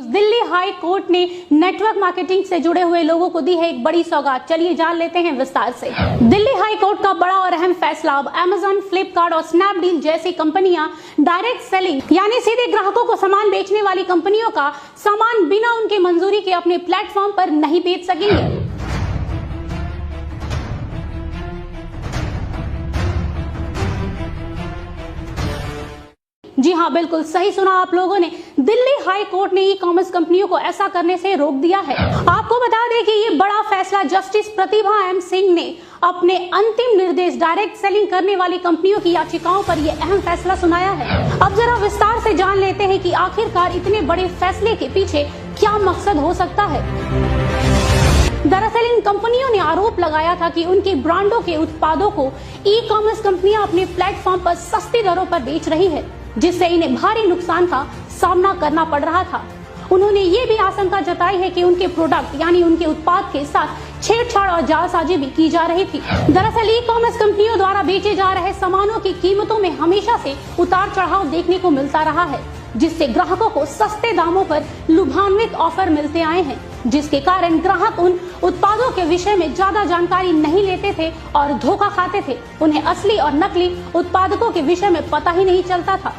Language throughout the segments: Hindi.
दिल्ली हाई कोर्ट ने नेटवर्क मार्केटिंग से जुड़े हुए लोगों को दी है एक बड़ी सौगात। चलिए जान लेते हैं विस्तार से। दिल्ली हाई कोर्ट का बड़ा और अहम फैसला। अब अमेजन, फ्लिपकार्ट और स्नैपडील जैसी कंपनियां डायरेक्ट सेलिंग यानी सीधे ग्राहकों को सामान बेचने वाली कंपनियों का सामान बिना उनकी मंजूरी के अपने प्लेटफॉर्म पर नहीं बेच सकेंगे। जी हाँ, बिल्कुल सही सुना आप लोगों ने। दिल्ली हाई कोर्ट ने ई कॉमर्स कंपनियों को ऐसा करने से रोक दिया है। आपको बता दें कि ये बड़ा फैसला जस्टिस प्रतिभा एम सिंह ने अपने अंतिम निर्देश डायरेक्ट सेलिंग करने वाली कंपनियों की याचिकाओं पर यह अहम फैसला सुनाया है। अब जरा विस्तार से जान लेते हैं कि आखिरकार इतने बड़े फैसले के पीछे क्या मकसद हो सकता है। दरअसल इन कंपनियों ने आरोप लगाया था कि उनके ब्रांडों के उत्पादों को ई कॉमर्स कंपनियां अपने प्लेटफॉर्म पर सस्ती दरों पर बेच रही है, जिससे इन्हें भारी नुकसान का सामना करना पड़ रहा था। उन्होंने ये भी आशंका जताई है कि उनके प्रोडक्ट यानी उनके उत्पाद के साथ छेड़छाड़ और जालसाजी भी की जा रही थी। दरअसल ई कॉमर्स कंपनियों द्वारा बेचे जा रहे सामानों की कीमतों में हमेशा से उतार चढ़ाव देखने को मिलता रहा है, जिससे ग्राहकों को सस्ते दामों पर लुभान्वित ऑफर मिलते आए हैं, जिसके कारण ग्राहक उन उत्पादों के विषय में ज्यादा जानकारी नहीं लेते थे और धोखा खाते थे। उन्हें असली और नकली उत्पादकों के विषय में पता ही नहीं चलता था।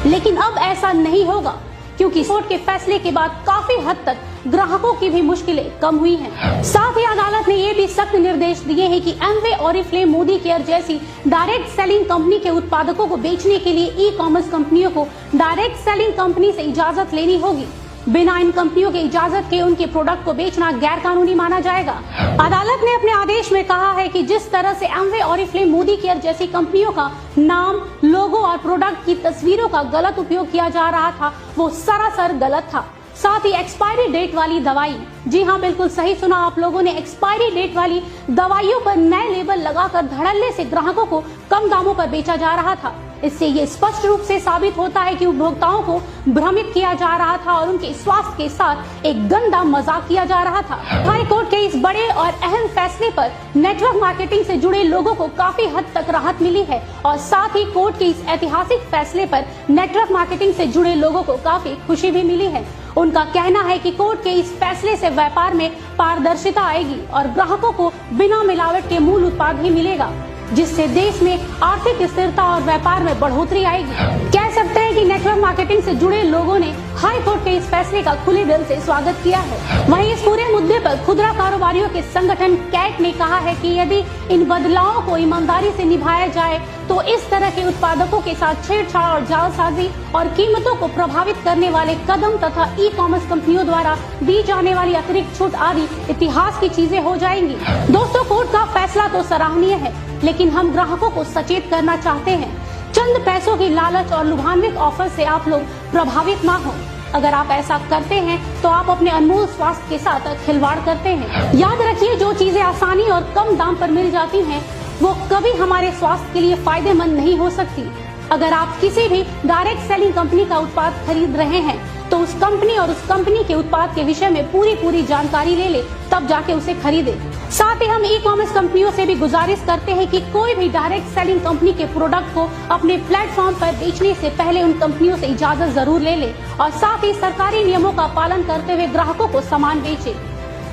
लेकिन अब ऐसा नहीं होगा, क्योंकि कोर्ट के फैसले के बाद काफी हद तक ग्राहकों की भी मुश्किलें कम हुई हैं। साथ ही अदालत ने ये भी सख्त निर्देश दिए हैं कि एमवे, ओरिफ्लेम, मोदी केयर जैसी डायरेक्ट सेलिंग कंपनी के उत्पादकों को बेचने के लिए ई कॉमर्स कंपनियों को डायरेक्ट सेलिंग कंपनी से इजाजत लेनी होगी। बिना इन कंपनियों के इजाजत के उनके प्रोडक्ट को बेचना गैर कानूनी माना जाएगा। अदालत ने अपने आदेश में कहा है कि जिस तरह से एमवे, ओरिफ्लेम, मोदी केयर जैसी कंपनियों का नाम, लोगो और प्रोडक्ट की तस्वीरों का गलत उपयोग किया जा रहा था, वो सरासर गलत था। साथ ही एक्सपायरी डेट वाली दवाई, जी हाँ बिल्कुल सही सुना आप लोगों ने, एक्सपायरी डेट वाली दवाइयों पर नए लेबल लगाकर धड़ल्ले से ग्राहकों को कम दामों पर बेचा जा रहा था। इससे ये स्पष्ट रूप से साबित होता है कि उपभोक्ताओं को भ्रमित किया जा रहा था और उनके स्वास्थ्य के साथ एक गंदा मजाक किया जा रहा था। हाई कोर्ट के इस बड़े और अहम फैसले पर नेटवर्क मार्केटिंग से जुड़े लोगों को काफी हद तक राहत मिली है और साथ ही कोर्ट के इस ऐतिहासिक फैसले पर नेटवर्क मार्केटिंग से जुड़े लोगों को काफी खुशी भी मिली है। उनका कहना है कि कोर्ट के इस फैसले से व्यापार में पारदर्शिता आएगी और ग्राहकों को बिना मिलावट के मूल उत्पाद ही मिलेगा, जिससे देश में आर्थिक स्थिरता और व्यापार में बढ़ोतरी आएगी। कह सकते हैं कि नेटवर्क मार्केटिंग से जुड़े लोगों ने हाई कोर्ट के इस फैसले का खुले दिल से स्वागत किया है। वहीं इस पूरे मुद्दे पर खुदरा कारोबारियों के संगठन कैट ने कहा है कि यदि इन बदलावों को ईमानदारी से निभाया जाए तो इस तरह के उत्पादकों के साथ छेड़छाड़ और जालसाजी और कीमतों को प्रभावित करने वाले कदम तथा ई कॉमर्स कंपनियों द्वारा दी जाने वाली अतिरिक्त छूट आदि इतिहास की चीजें हो जाएंगी। दोस्तों, कोर्ट का फैसला तो सराहनीय है, लेकिन हम ग्राहकों को सचेत करना चाहते हैं। चंद पैसों की लालच और लुभान्वित ऑफर से आप लोग प्रभावित ना हो। अगर आप ऐसा करते हैं तो आप अपने अनमोल स्वास्थ्य के साथ खिलवाड़ करते हैं। याद रखिए, जो चीजें आसानी और कम दाम पर मिल जाती हैं, वो कभी हमारे स्वास्थ्य के लिए फायदेमंद नहीं हो सकती। अगर आप किसी भी डायरेक्ट सेलिंग कंपनी का उत्पाद खरीद रहे हैं तो उस कंपनी और उस कंपनी के उत्पाद के विषय में पूरी जानकारी ले तब जाके उसे खरीदे। साथ ही हम ई कॉमर्स कंपनियों से भी गुजारिश करते हैं कि कोई भी डायरेक्ट सेलिंग कंपनी के प्रोडक्ट को अपने प्लेटफॉर्म पर बेचने से पहले उन कंपनियों से इजाजत जरूर ले और साथ ही सरकारी नियमों का पालन करते हुए ग्राहकों को सामान बेचे।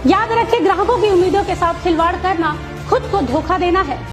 याद रखें, ग्राहकों की उम्मीदों के साथ खिलवाड़ करना खुद को धोखा देना है।